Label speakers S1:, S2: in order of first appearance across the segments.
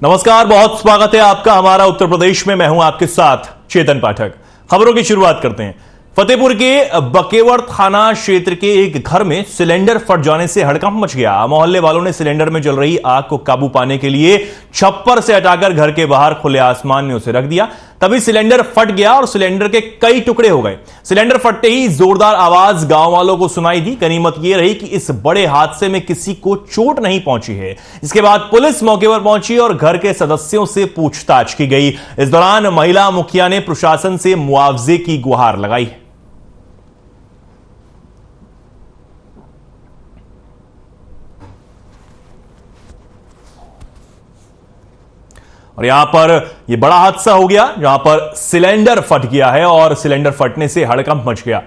S1: नमस्कार, बहुत स्वागत है आपका हमारा उत्तर प्रदेश में। मैं हूं आपके साथ चेतन पाठक। खबरों की शुरुआत करते हैं। फतेहपुर के बकेवड़ थाना क्षेत्र के एक घर में सिलेंडर फट जाने से हड़कंप मच गया। मोहल्ले वालों ने सिलेंडर में जल रही आग को काबू पाने के लिए छप्पर से हटाकर घर के बाहर खुले आसमान में उसे रख दिया। तभी सिलेंडर फट गया और सिलेंडर के कई टुकड़े हो गए। सिलेंडर फटते ही जोरदार आवाज गांव वालों को सुनाई दी। गनीमत यह रही कि इस बड़े हादसे में किसी को चोट नहीं पहुंची है। इसके बाद पुलिस मौके पर पहुंची और घर के सदस्यों से पूछताछ की गई। इस दौरान महिला मुखिया ने प्रशासन से मुआवजे की गुहार लगाई। और यहां पर यह बड़ा हादसा हो गया जहां पर सिलेंडर फट गया है और सिलेंडर फटने से हड़कंप मच गया।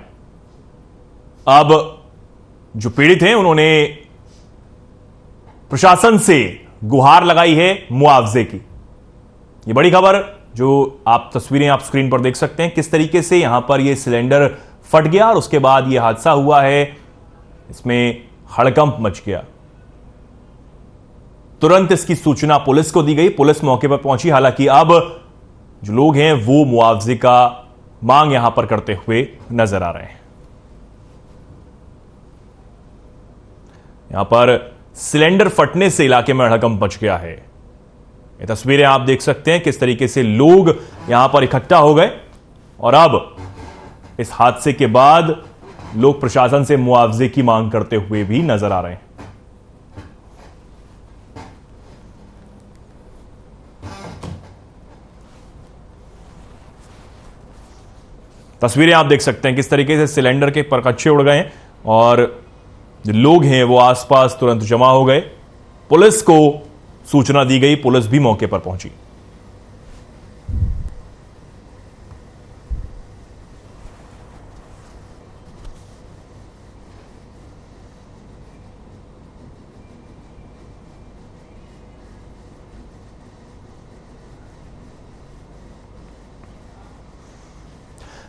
S1: अब जो पीड़ित हैं उन्होंने प्रशासन से गुहार लगाई है मुआवजे की। यह बड़ी खबर जो आप तस्वीरें आप स्क्रीन पर देख सकते हैं, किस तरीके से यहां पर यह सिलेंडर फट गया और उसके बाद यह हादसा हुआ है। इसमें हड़कंप मच गया। तुरंत इसकी सूचना पुलिस को दी गई। पुलिस मौके पर पहुंची। हालांकि अब जो लोग हैं वो मुआवजे का मांग यहां पर करते हुए नजर आ रहे हैं। यहां पर सिलेंडर फटने से इलाके में हड़कंप मच गया है। ये तस्वीरें आप देख सकते हैं किस तरीके से लोग यहां पर इकट्ठा हो गए और अब इस हादसे के बाद लोग प्रशासन से मुआवजे की मांग करते हुए भी नजर आ रहे हैं। तस्वीरें आप देख सकते हैं किस तरीके से सिलेंडर के परकच्चे उड़ गए हैं और जो लोग हैं वो आसपास तुरंत जमा हो गए। पुलिस को सूचना दी गई। पुलिस भी मौके पर पहुंची।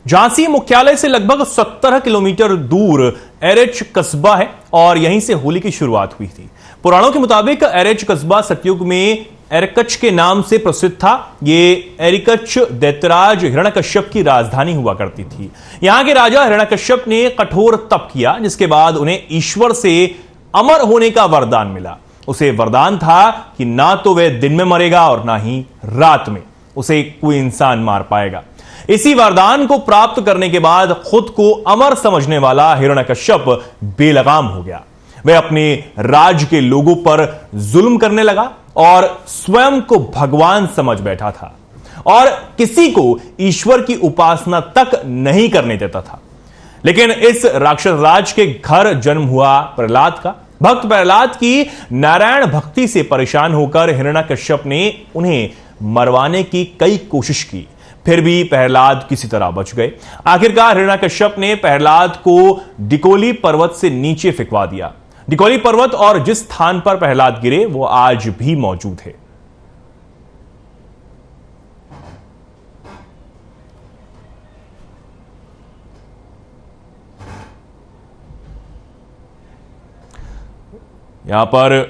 S1: झांसी मुख्यालय से लगभग 17 किलोमीटर दूर एरेच कस्बा है और यहीं से होली की शुरुआत हुई थी। पुराणों के मुताबिक एरेच कस्बा सतयुग में एरकच के नाम से प्रसिद्ध था। ये एरिकच दैत्यराज हिरण्यकश्यप की राजधानी हुआ करती थी। यहां के राजा हिरण्यकश्यप ने कठोर तप किया, जिसके बाद उन्हें ईश्वर से अमर होने का वरदान मिला। उसे वरदान था कि ना तो वह दिन में मरेगा और ना ही रात में उसे कोई इंसान मार पाएगा। इसी वरदान को प्राप्त करने के बाद खुद को अमर समझने वाला हिरण्यकश्यप बेलगाम हो गया। वह अपने राज के लोगों पर जुल्म करने लगा और स्वयं को भगवान समझ बैठा था और किसी को ईश्वर की उपासना तक नहीं करने देता था। लेकिन इस राक्षस राज के घर जन्म हुआ प्रहलाद का। भक्त प्रहलाद की नारायण भक्ति से परेशान होकर हिरण्यकश्यप ने उन्हें मरवाने की कई कोशिश की, फिर भी प्रहलाद किसी तरह बच गए। आखिरकार हिरण्यकश्यप ने प्रहलाद को डिकोली पर्वत से नीचे फेंकवा दिया। डिकोली पर्वत और जिस स्थान पर प्रहलाद गिरे वो आज भी मौजूद है। यहां पर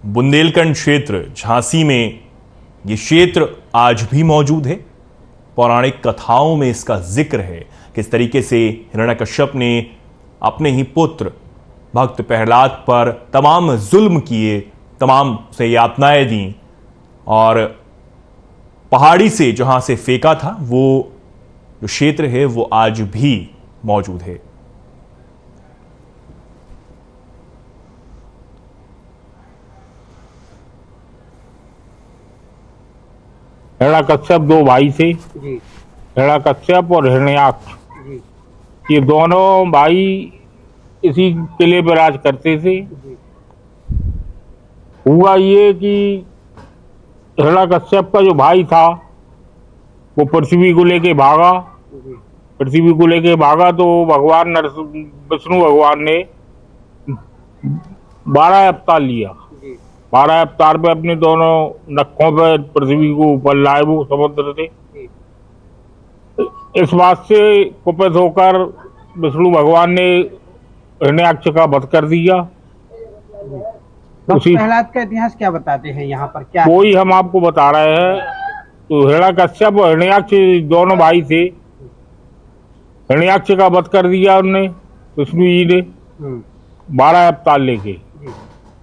S1: बुंदेलखंड क्षेत्र झांसी में यह क्षेत्र आज भी मौजूद है। पौराणिक कथाओं में इसका जिक्र है किस तरीके से हिरण्यकश्यप ने अपने ही पुत्र भक्त प्रहलाद पर तमाम जुल्म किए, तमाम उसे यातनाएं दी और पहाड़ी से जहां से फेंका था वो जो क्षेत्र है वो आज भी मौजूद है।
S2: हिरण्यकश्यप दो भाई थे, हिरण्यकश्यप और हिरण्याक्ष। ये दोनों भाई इसी किले पर राज करते थे। हुआ ये कि हिरण्यकश्यप का जो भाई था वो पृथ्वी को लेके भागा। पृथ्वी को लेके भागा तो भगवान विष्णु भगवान ने 12 अवतार लिया। 12 अवतार पे अपने दोनों नखों पे पृथ्वी को ऊपर लाए वो समुद्र से। इस बात से कुपित होकर विष्णु भगवान ने हिरण्याक्ष का वध कर दिया। उसी
S3: प्रहलाद का इतिहास क्या बताते हैं, यहाँ पर क्या
S2: कोई हम आपको बता रहे हैं। तो हिरण्यकश्यप और हिरण्याक्ष दोनों भाई थे। हिरण्याक्ष का वध कर दिया उनने विष्णु जी ने 12 अवतार लेके।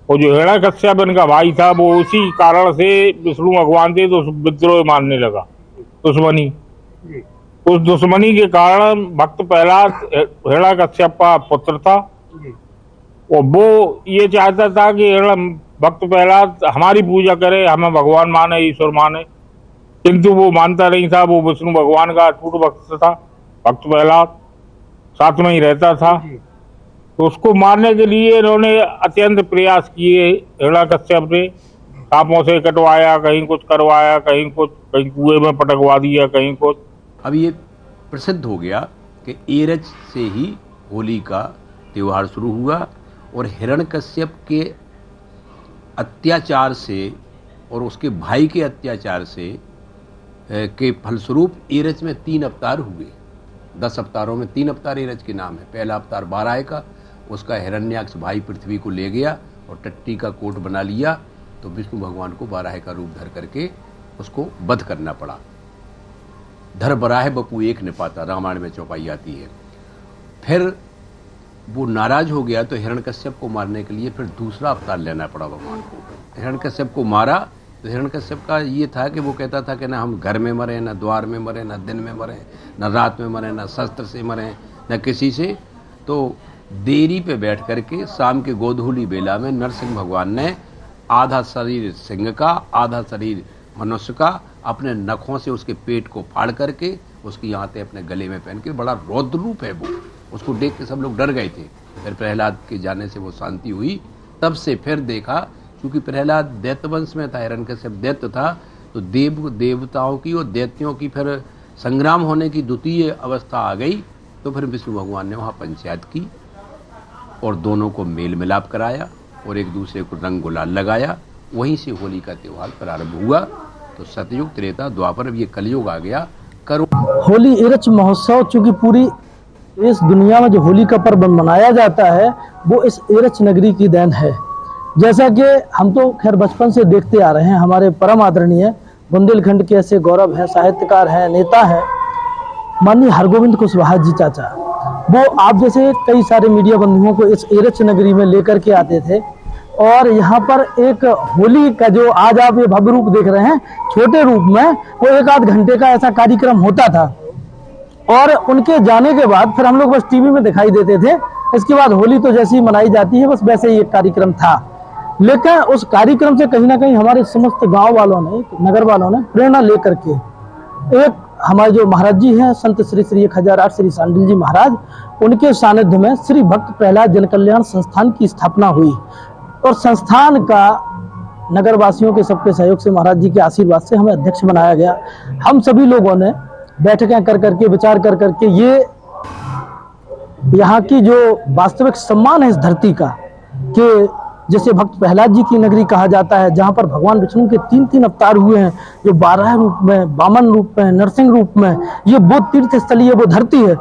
S2: और जो हिरण्यकश्यप इनका भाई था वो उसी कारण से विष्णु भगवान थे तो विद्रोह मानने लगा, दुश्मनी। उस दुश्मनी के कारण भक्त प्रहलाद हिरण्यकश्यप का पुत्र था और वो ये चाहता था कि भक्त प्रहलाद हमारी पूजा करे, हमें भगवान माने, ईश्वर माने, किंतु वो मानता नहीं था। वो विष्णु भगवान का अटूट भक्त था भक्त प्रहलाद, साथ में ही रहता था। तो उसको मारने के लिए इन्होंने अत्यंत प्रयास किए। हिरण्यकश्यप ने सांपों से कटवाया, कहीं कुछ करवाया, कहीं कुछ, कहीं कुएं में पटकवा दिया, कहीं कुछ।
S4: अब ये प्रसिद्ध हो गया कि एरच से ही होली का त्यौहार शुरू हुआ और हिरण्यकश्यप के अत्याचार से और उसके भाई के अत्याचार से के फलस्वरूप एरच में 3 अवतार हुए। 10 अवतारों में 3 अवतार एरच के नाम है। पहला अवतार बाराह का, उसका हिरण्याक्ष भाई पृथ्वी को ले गया और टट्टी का कोट बना लिया, तो विष्णु भगवान को बाराह का रूप धर करके उसको वध करना पड़ा। धर बराह बपू एक ने पाता, रामायण में चौपाई आती है। फिर वो नाराज हो गया तो हिरण्यकश्यप को मारने के लिए फिर दूसरा अवतार लेना पड़ा भगवान को। हिरण्यकश्यप को मारा तो हिरण्यकश्यप का ये था कि वो कहता था कि ना हम घर में मरे, ना द्वार में मरे, ना दिन में मरे, ना रात में मरे, ना शस्त्र से मरे, ना किसी से। तो देरी पे बैठ करके शाम के गोधूली बेला में नरसिंह भगवान ने आधा शरीर सिंह का, आधा शरीर मनुष्य का अपने नखों से उसके पेट को फाड़ करके उसकी आंतें अपने गले में पहन के, बड़ा रौद्र रूप है वो, उसको देख के सब लोग डर गए थे। फिर प्रहलाद के जाने से वो शांति हुई। तब से फिर देखा, क्योंकि प्रहलाद दैत्य वंश में था, हिरण्यकश्यप दैत्य था, तो देवताओं की और दैत्यों की फिर संग्राम होने की द्वितीय अवस्था आ गई। तो फिर विष्णु भगवान ने वहाँ पंचायत की और दोनों को मेल मिलाप कराया और एक दूसरे को रंग गुलाल लगाया। वहीं से होली का त्यौहार प्रारंभ हुआ। तो सतयुग, त्रेता, द्वापर, अब ये कलयुग आ गया।
S5: होली एरच महोत्सव, चूंकि पूरी इस दुनिया में जो होली का पर्व मनाया जाता है वो इस एरच नगरी की देन है। जैसा कि हम तो खैर बचपन से देखते आ रहे हैं, हमारे परम आदरणीय बुंदेलखंड के ऐसे गौरव हैं, साहित्यकार हैं, नेता हैं, माननीय हरगोविंद कुशवाहा जी चाचा। वो आप जैसे कई सारे मीडिया बंधुओं को इस एरच नगरी में लेकर के आते थे और यहाँ पर एक होली का जो आज आप ये भव्य रूप देख रहे हैं, छोटे रूप में वो 1 आध घंटे का ऐसा कार्यक्रम होता था। और उनके जाने के बाद फिर हम लोग बस टीवी में दिखाई देते थे। इसके बाद होली तो जैसे ही मनाई जाती है बस वैसे ही एक कार्यक्रम था। लेकिन उस कार्यक्रम से कहीं ना कहीं हमारे समस्त गांव वालों ने, नगर वालों ने प्रेरणा लेकर के एक हमारे जो महाराज जी हैं, संत श्री श्री 1008 श्री सांडिल जी महाराज, उनके सानिध्य में श्री भक्त प्रहलाद जन कल्याण संस्थान की स्थापना हुई। और संस्थान का नगर वासियों के सबके सहयोग से, महाराज जी के आशीर्वाद से हमें अध्यक्ष बनाया गया। हम सभी लोगों ने बैठकें कर करके, विचार कर करके ये यहाँ की जो वास्तविक सम्मान है इस धरती का, कि जैसे भक्त प्रहलाद जी की नगरी कहा जाता है, जहाँ पर भगवान विष्णु के 3 अवतार हुए हैं, जो बाराह रूप में, वामन रूप में, नरसिंह रूप में, ये वो तीर्थ स्थली है, वो धरती है।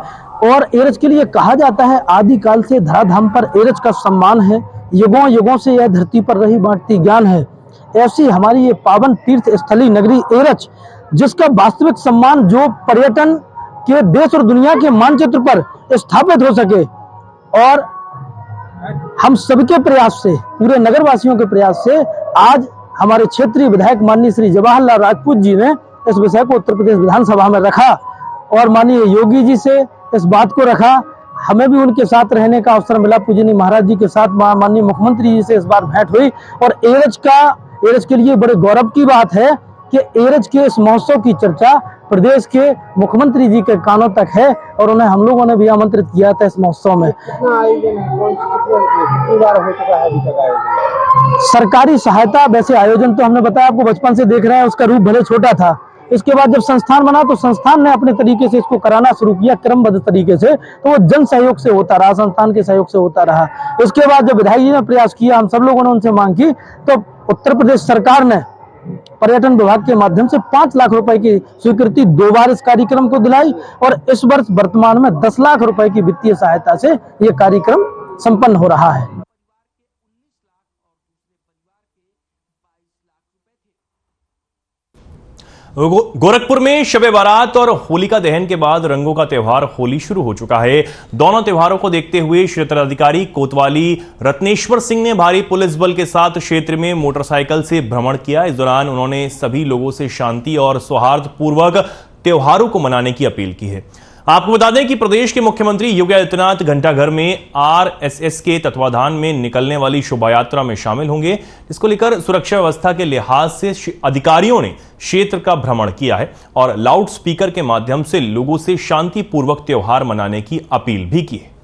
S5: और एरच के लिए कहा जाता है आदिकाल से धराधाम पर एरच का सम्मान है, युगों युगों से यह धरती पर रही बांटती ज्ञान है। ऐसी हमारी ये पावन तीर्थ स्थली नगरी एरच, जिसका वास्तविक सम्मान जो पर्यटन के देश और दुनिया के मानचित्र पर स्थापित हो सके, और हम सबके प्रयास से, पूरे नगरवासियों के प्रयास से आज हमारे क्षेत्रीय विधायक माननीय श्री जवाहरलाल राजपूत जी ने इस विषय को उत्तर प्रदेश विधानसभा में रखा और माननीय योगी जी से इस बात को रखा। हमें भी उनके साथ रहने का अवसर मिला, पूजनीय महाराज जी के साथ माननीय मुख्यमंत्री जी से इस बार भेंट हुई। और एरच के लिए बड़े गौरव की बात है कि एरच के इस महोत्सव की चर्चा प्रदेश के मुख्यमंत्री जी के कानों तक है और उन्हें हम लोगों ने भी आमंत्रित किया था इस महोत्सव में।
S3: कितनी बार हो चुका है अभी तक आयोजन?
S5: सरकारी सहायता, वैसे आयोजन तो हमने बताया आपको बचपन से देख रहे हैं, उसका रूप भले छोटा था। इसके बाद जब संस्थान बना तो संस्थान ने अपने तरीके से इसको कराना शुरू किया, क्रमबद्ध तरीके से, तो वो जन सहयोग से होता रहा, संस्थान के सहयोग से होता रहा। इसके बाद जब विधायक जी ने प्रयास किया, हम सब लोगों ने उनसे मांग की, तो उत्तर प्रदेश सरकार ने पर्यटन विभाग के माध्यम से 5 लाख रुपए की स्वीकृति 2 बार इस कार्यक्रम को दिलाई और इस वर्ष वर्तमान में 10 लाख रुपए की वित्तीय सहायता से यह कार्यक्रम संपन्न हो रहा है।
S1: गोरखपुर में शबे बारात और होलिका दहन के बाद रंगों का त्यौहार होली शुरू हो चुका है। दोनों त्योहारों को देखते हुए क्षेत्राधिकारी कोतवाली रत्नेश्वर सिंह ने भारी पुलिस बल के साथ क्षेत्र में मोटरसाइकिल से भ्रमण किया। इस दौरान उन्होंने सभी लोगों से शांति और सौहार्दपूर्वक त्योहारों को मनाने की अपील की है। आपको बता दें कि प्रदेश के मुख्यमंत्री योगी आदित्यनाथ घंटाघर में आरएसएस के तत्वाधान में निकलने वाली शोभा यात्रा में शामिल होंगे। इसको लेकर सुरक्षा व्यवस्था के लिहाज से अधिकारियों ने क्षेत्र का भ्रमण किया है और लाउड स्पीकर के माध्यम से लोगों से शांतिपूर्वक त्योहार मनाने की अपील भी की है।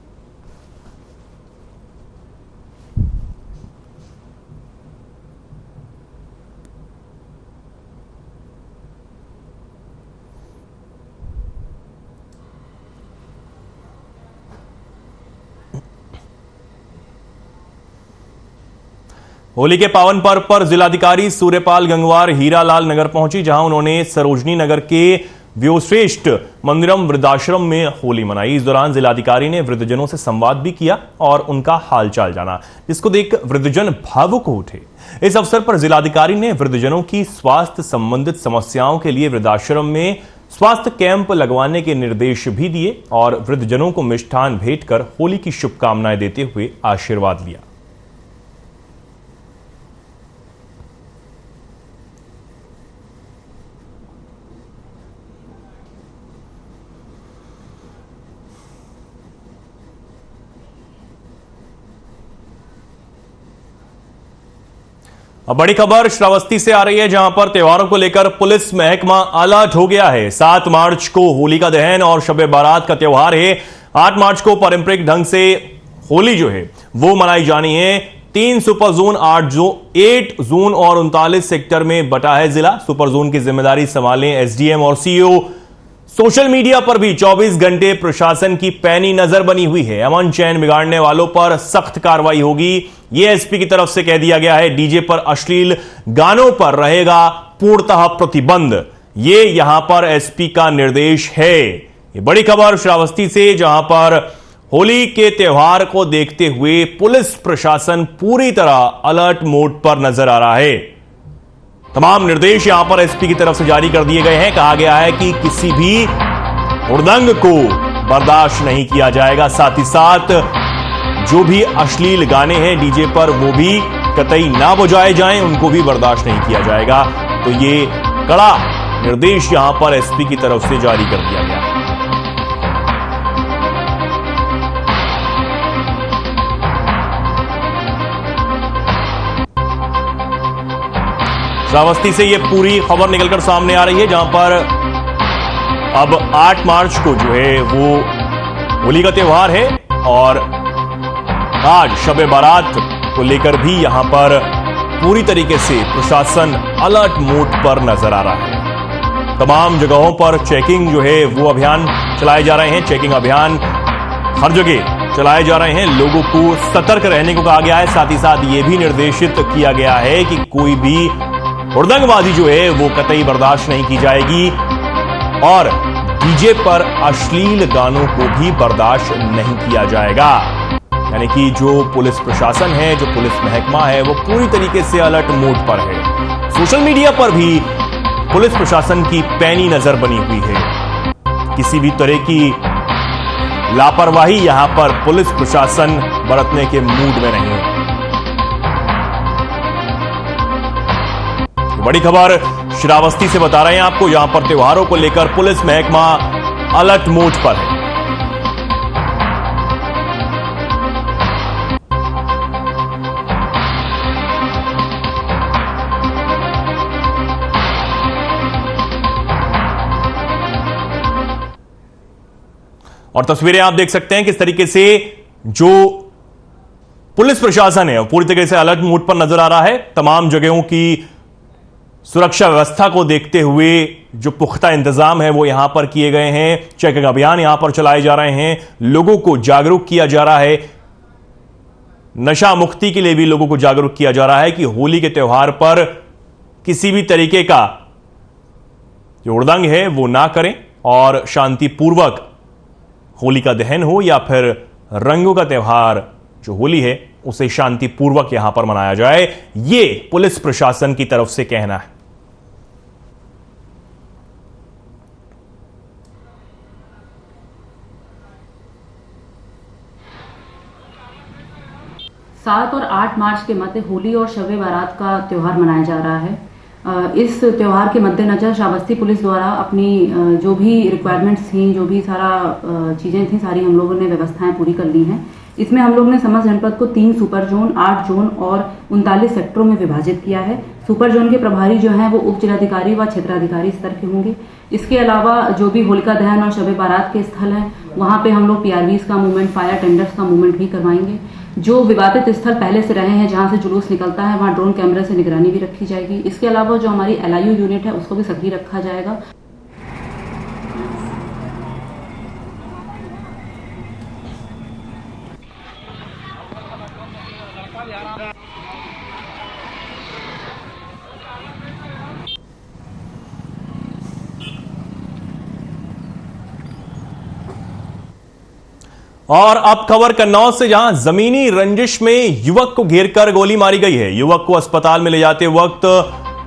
S1: होली के पावन पर्व पर जिलाधिकारी सूर्यपाल गंगवार हीरालाल नगर पहुंची, जहां उन्होंने सरोजनी नगर के व्योश्रेष्ठ मंदिरम वृद्धाश्रम में होली मनाई। इस दौरान जिलाधिकारी ने वृद्धजनों से संवाद भी किया और उनका हालचाल जाना, जिसको देख वृद्धजन भावुक हो उठे। इस अवसर पर जिलाधिकारी ने वृद्धजनों की स्वास्थ्य संबंधित समस्याओं के लिए वृद्धाश्रम में स्वास्थ्य कैंप लगवाने के निर्देश भी दिए और वृद्धजनों को मिष्ठान भेंट कर होली की शुभकामनाएं देते हुए आशीर्वाद लिया। अब बड़ी खबर श्रावस्ती से आ रही है, जहां पर त्योहारों को लेकर पुलिस महकमा अलर्ट हो गया है। 7 मार्च को होलिका दहन और शबे बारात का त्योहार है। 8 मार्च को पारंपरिक ढंग से होली जो है वो मनाई जानी है। 3 सुपर जोन, 8 जोन और 39 सेक्टर में बटा है जिला। सुपर जोन की जिम्मेदारी संभालें एसडीएम और सीईओ। सोशल मीडिया पर भी 24 घंटे प्रशासन की पैनी नजर बनी हुई है। अमन चैन बिगाड़ने वालों पर सख्त कार्रवाई होगी, यह एसपी की तरफ से कह दिया गया है। डीजे पर अश्लील गानों पर रहेगा पूर्णतः प्रतिबंध, यह यहां पर एसपी का निर्देश है। यह बड़ी खबर श्रावस्ती से, जहां पर होली के त्योहार को देखते हुए पुलिस प्रशासन पूरी तरह अलर्ट मोड पर नजर आ रहा है। तमाम निर्देश यहां पर एसपी की तरफ से जारी कर दिए गए हैं। कहा गया है कि किसी भी हुड़दंग को बर्दाश्त नहीं किया जाएगा। साथ ही साथ जो भी अश्लील गाने हैं डीजे पर वो भी कतई ना बजाए जाएं, उनको भी बर्दाश्त नहीं किया जाएगा। तो ये कड़ा निर्देश यहां पर एसपी की तरफ से जारी कर दिया गया। श्रावस्ती से ये पूरी खबर निकलकर सामने आ रही है, जहां पर अब 8 मार्च को जो है वो होली का त्योहार है और आज शबे बारात को लेकर भी यहां पर पूरी तरीके से प्रशासन अलर्ट मोड पर नजर आ रहा है। तमाम जगहों पर चेकिंग जो है वो अभियान चलाए जा रहे हैं। चेकिंग अभियान हर जगह चलाए जा रहे हैं। लोगों को सतर्क रहने को कहा गया है। साथ ही साथ ये भी निर्देशित किया गया है कि कोई भी हुड़दंगबाजी जो है वो कतई बर्दाश्त नहीं की जाएगी और डीजे पर अश्लील गानों को भी बर्दाश्त नहीं किया जाएगा। यानी कि जो पुलिस प्रशासन है, जो पुलिस महकमा है, वो पूरी तरीके से अलर्ट मोड पर है। सोशल मीडिया पर भी पुलिस प्रशासन की पैनी नजर बनी हुई है। किसी भी तरह की लापरवाही यहां पर पुलिस प्रशासन बरतने के मूड में नहीं है। बड़ी खबर श्रावस्ती से बता रहे हैं आपको, यहां पर त्योहारों को लेकर पुलिस महकमा अलर्ट मोड पर है। और तस्वीरें आप देख सकते हैं किस तरीके से जो पुलिस प्रशासन है पूरी तरीके से अलर्ट मोड पर नजर आ रहा है। तमाम जगहों की सुरक्षा व्यवस्था को देखते हुए जो पुख्ता इंतजाम है वो यहां पर किए गए हैं। चेकिंग अभियान यहां पर चलाए जा रहे हैं। लोगों को जागरूक किया जा रहा है। नशा मुक्ति के लिए भी लोगों को जागरूक किया जा रहा है कि होली के त्योहार पर किसी भी तरीके का जो हुड़दंग है वो ना करें और शांतिपूर्वक होली का दहन हो या फिर रंगों का त्योहार जो होली है उसे शांतिपूर्वक यहां पर मनाया जाए। ये पुलिस प्रशासन की तरफ से कहना है।
S6: 7 और 8 मार्च के मध्य होली और शब बारात का त्यौहार मनाया जा रहा है। इस त्यौहार के मद्देनजर श्रावस्ती पुलिस द्वारा अपनी जो भी रिक्वायरमेंट्स थी, जो भी सारा चीज़ें थी, सारी हम लोगों ने व्यवस्थाएं पूरी कर ली हैं। इसमें हम लोग ने समस्त जनपद को 3 सुपर जोन, 8 जोन और 39 सेक्टरों में विभाजित किया है। सुपर जोन के प्रभारी जो हैं वो उप जिलाधिकारी व क्षेत्राधिकारी स्तर के होंगे। इसके अलावा जो भी होलिका दहन और शब बारात के स्थल हैं वहाँ पे हम लोग PRVs का मूवमेंट, फायर टेंडर्स का मूवमेंट भी करवाएंगे। जो विवादित स्थल पहले से रहे हैं, जहाँ से जुलूस निकलता है, वहाँ ड्रोन कैमरे से निगरानी भी रखी जाएगी। इसके अलावा जो हमारी LIU यूनिट है उसको भी सक्रिय रखा जाएगा।
S1: और अब खबर कन्नौज से, जहां जमीनी रंजिश में युवक को घेरकर गोली मारी गई है। युवक को अस्पताल में ले जाते वक्त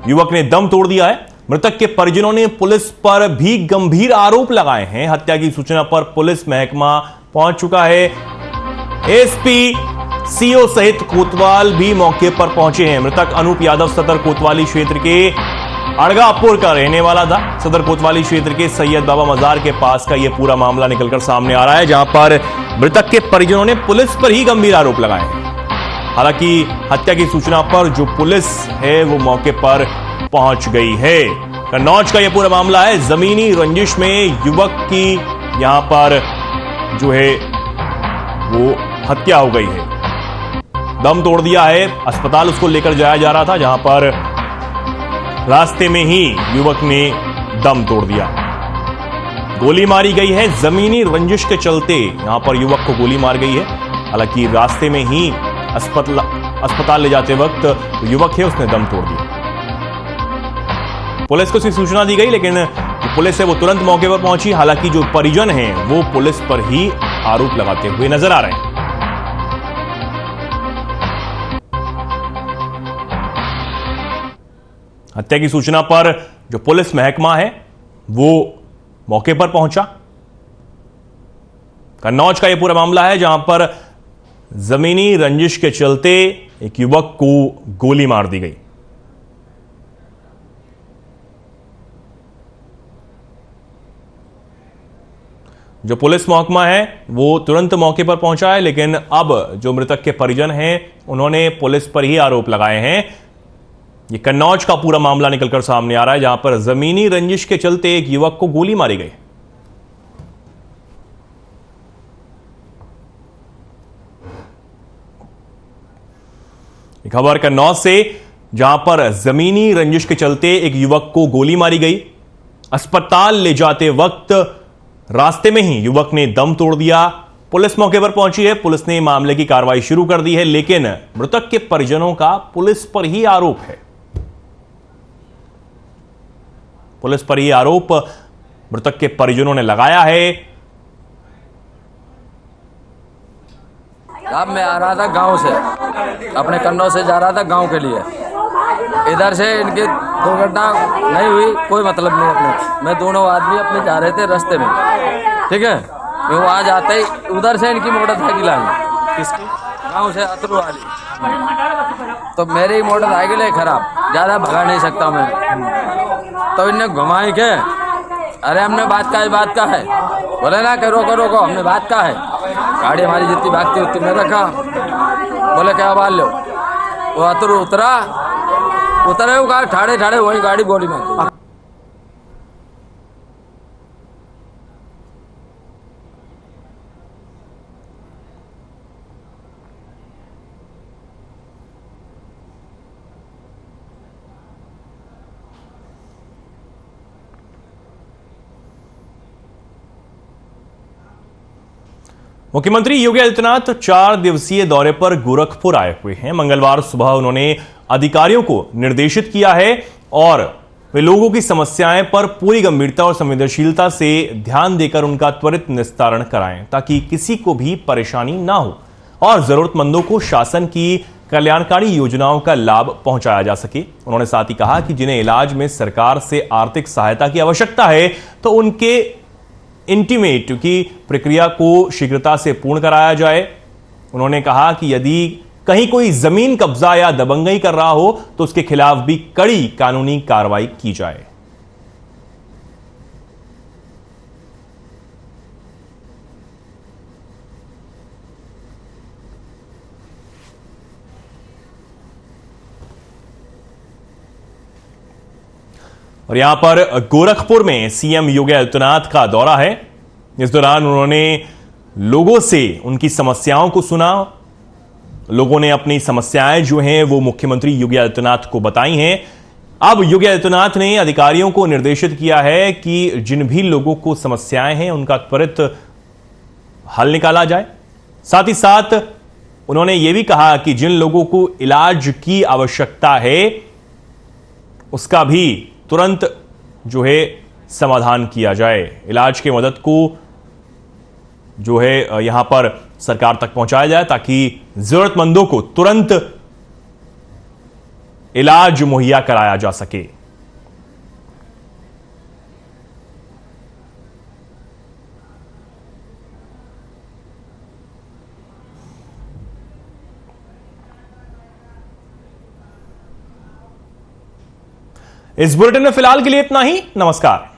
S1: युवक ने दम तोड़ दिया है। मृतक के परिजनों ने पुलिस पर भी गंभीर आरोप लगाए हैं। हत्या की सूचना पर पुलिस महकमा पहुंच चुका है। SP, CO सहित कोतवाल भी मौके पर पहुंचे हैं। मृतक अनूप यादव सदर कोतवाली क्षेत्र के अड़गापुर का रहने वाला था। सदर कोतवाली क्षेत्र के सैयद बाबा मजार के पास का यह पूरा मामला निकलकर सामने आ रहा है, जहां पर मृतक के परिजनों ने पुलिस पर ही गंभीर आरोप लगाए हैं। हालांकि हत्या की सूचना पर जो पुलिस है वो मौके पर पहुंच गई है। कन्नौज का यह पूरा मामला है। जमीनी रंजिश में युवक की यहां पर जो है वो हत्या हो गई है। दम तोड़ दिया है। अस्पताल उसको लेकर जाया जा रहा था, जहां पर रास्ते में ही युवक ने दम तोड़ दिया। गोली मारी गई है। जमीनी रंजिश के चलते यहां पर युवक को गोली मार गई है। हालांकि रास्ते में ही अस्पताल ले जाते वक्त तो युवक है उसने दम तोड़ दिया। पुलिस को इसकी सूचना दी गई, लेकिन जो पुलिस है वो तुरंत मौके पर पहुंची। हालांकि जो परिजन हैं वो पुलिस पर ही आरोप लगाते हुए नजर आ रहे हैं। हत्या की सूचना पर जो पुलिस महकमा है वो मौके पर पहुंचा। कन्नौज का यह पूरा मामला है, जहां पर जमीनी रंजिश के चलते एक युवक को गोली मार दी गई। जो पुलिस महकमा है वो तुरंत मौके पर पहुंचा है, लेकिन अब जो मृतक के परिजन हैं उन्होंने पुलिस पर ही आरोप लगाए हैं। ये कन्नौज का पूरा मामला निकलकर सामने आ रहा है, जहां पर जमीनी रंजिश के चलते एक युवक को गोली मारी गई। खबर कन्नौज से, जहां पर जमीनी रंजिश के चलते एक युवक को गोली मारी गई। अस्पताल ले जाते वक्त रास्ते में ही युवक ने दम तोड़ दिया। पुलिस मौके पर पहुंची है। पुलिस ने मामले की कार्रवाई शुरू कर दी है, लेकिन मृतक के परिजनों का पुलिस पर ही आरोप है। पुलिस पर ही आरोप मृतक के परिजनों ने लगाया है।
S7: अब मैं आ रहा था गांव से, अपने कन्नौज से जा रहा था गांव के लिए। इधर से इनकी दुर्घटना नहीं हुई, कोई मतलब नहीं अपने। मैं दोनों आदमी अपने जा रहे थे रास्ते में, ठीक है। मैं वहाँ जाते ही उधर से इनकी मोटरसाइकिल आई, किसकी, गांव से अतरू वाली। तो मेरी मोटरसाइकिल है खराब, ज़्यादा भगा नहीं सकता मैं। तो इनने घुमाई के, अरे हमने बात का है। बोले ना कि रोको रोको, हमने बात का है। गाड़ी हमारी जितनी भागती उतनी में रखा। बोले क्या बात लो। वो अतरू उतरे वो ठाड़े ठाड़े वही गाड़ी गोली में।
S1: मुख्यमंत्री योगी आदित्यनाथ 4 दिवसीय दौरे पर गोरखपुर आए हुए हैं। मंगलवार सुबह उन्होंने अधिकारियों को निर्देशित किया है और वे लोगों की समस्याएं पर पूरी गंभीरता और संवेदनशीलता से ध्यान देकर उनका त्वरित निस्तारण कराएं, ताकि किसी को भी परेशानी ना हो और जरूरतमंदों को शासन की कल्याणकारी योजनाओं का लाभ पहुंचाया जा सके। उन्होंने साथ ही कहा कि जिन्हें इलाज में सरकार से आर्थिक सहायता की आवश्यकता है तो उनके इंटीमेट की प्रक्रिया को शीघ्रता से पूर्ण कराया जाए। उन्होंने कहा कि यदि कहीं कोई जमीन कब्जा या दबंगई कर रहा हो तो उसके खिलाफ भी कड़ी कानूनी कार्रवाई की जाए। और यहां पर गोरखपुर में सीएम योगी आदित्यनाथ का दौरा है। इस दौरान उन्होंने लोगों से उनकी समस्याओं को सुना। लोगों ने अपनी समस्याएं जो हैं वो मुख्यमंत्री योगी आदित्यनाथ को बताई हैं। अब योगी आदित्यनाथ ने अधिकारियों को निर्देशित किया है कि जिन भी लोगों को समस्याएं हैं उनका त्वरित हल निकाला जाए। साथ ही साथ उन्होंने यह भी कहा कि जिन लोगों को इलाज की आवश्यकता है उसका भी तुरंत जो है समाधान किया जाए। इलाज की मदद को जो है यहां पर सरकार तक पहुंचाया जाए ताकि जरूरतमंदों को तुरंत इलाज मुहैया कराया जा सके। इस बुलेटिन में फिलहाल के लिए इतना ही। नमस्कार।